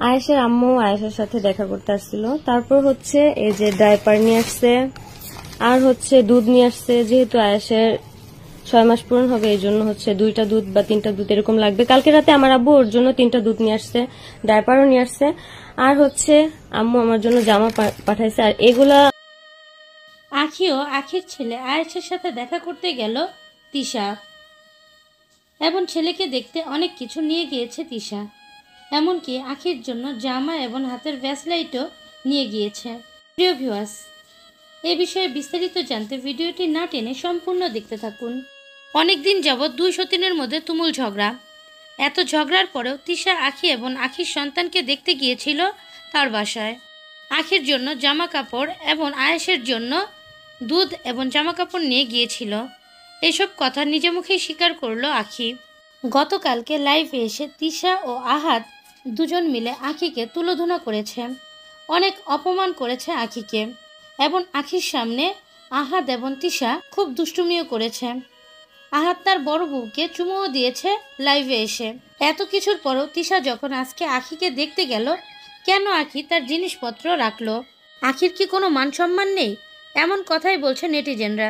আয়েশের আম্মু আয়েশের সাথে দেখা করতে আসছিল। তারপর হচ্ছে এই যে ডাইপার নিয়ে আসছে, আর হচ্ছে দুধ নিয়ে আসছে। যেহেতু আয়েশের 6 মাস পূরণ হবে, এই জন্য হচ্ছে 2টা দুধ বা 3টা দুধ এরকম লাগবে। কালকে রাতে আমার আব্বু ওর জন্য 3টা দুধ নিয়ে আসছে, ডাইপারও নিয়ে আসছে। আর হচ্ছে আম্মু আমার জন্য জামা পাঠাইছে। আর এগুলা আখিও আখির ছেলে আয়েশের সাথে দেখা করতে গেল তিশা, এবং ছেলেকে দেখতে অনেক কিছু নিয়ে গিয়েছে তিশা। এমনকি আখির জন্য জামা এবং হাতের ব্যাসলাইটও নিয়ে গিয়েছে। প্রিয় ভিউয়ার্স, এ বিষয়ে বিস্তারিত জানতে ভিডিওটি না টেনে সম্পূর্ণ দেখতে থাকুন। অনেকদিন যাবৎ দুই সতীনের মধ্যে তুমুল ঝগড়া। এত ঝগড়ার পরেও তিশা আখি এবং আখির সন্তানকে দেখতে গিয়েছিল তার বাসায়। আখির জন্য জামা কাপড় এবং আয়েশের জন্য দুধ এবং জামা কাপড় নিয়ে গিয়েছিল। এসব কথা নিজে মুখেই স্বীকার করলো আখি। গতকালকে লাইভে এসে তিশা ও আহাদ দুজন মিলে আখিকে তুলোধনা করেছে, অনেক অপমান করেছে আখিকে, এবং আখির সামনে আহাদ এবং তিশা খুব দুষ্টুমিও করেছে। আহাদ তার বড় বউকে চুমুও দিয়েছে লাইভে এসে। এত কিছুর পরও তিশা যখন আজকে আখিকে দেখতে গেল, কেন আখি তার জিনিসপত্র রাখলো? আখির কি কোনো মান সম্মান নেই? এমন কথাই বলছে নেটিজেনরা।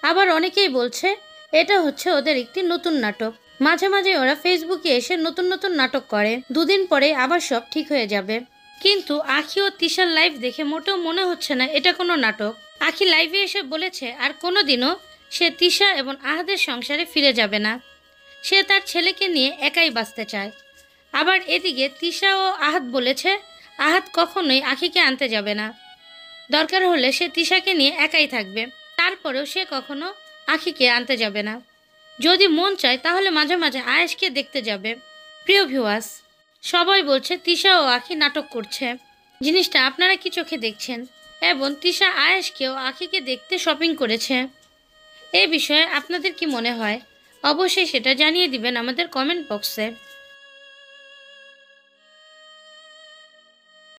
আবার অনেকেই বলছে এটা হচ্ছে ওদের একটি নতুন নাটক। মাঝে মাঝে ওরা ফেসবুকে এসে নতুন নতুন নাটক করে, দুদিন পরে আবার সব ঠিক হয়ে যাবে। কিন্তু আখি ও তিশার লাইভ দেখে মোটেও মনে হচ্ছে না এটা কোনো নাটক। আখি লাইভে এসে বলেছে আর কোনোদিনও সে তিশা এবং আহাদের সংসারে ফিরে যাবে না। সে তার ছেলেকে নিয়ে একাই বাঁচতে চায়। আবার এদিকে তিশা ও আহাদ বলেছে আহাদ কখনোই আখিকে আনতে যাবে না, দরকার হলে সে তিশাকে নিয়ে একাই থাকবে, তারপরেও সে কখনো আখিকে আনতে যাবে না। যদি মন চায় তাহলে মাঝে মাঝে আয়েশকে দেখতে যাবে। প্রিয় ভিউয়ার্স, সবাই বলছে তিশা ও আখি নাটক করছে। জিনিসটা আপনারা কি চোখে দেখছেন? এবং তিশা আয়েশকে ও আখিকে দেখতে শপিং করেছে। এ বিষয়ে আপনাদের কি মনে হয়? অবশ্যই সেটা জানিয়ে দিবেন আমাদের কমেন্ট বক্সে।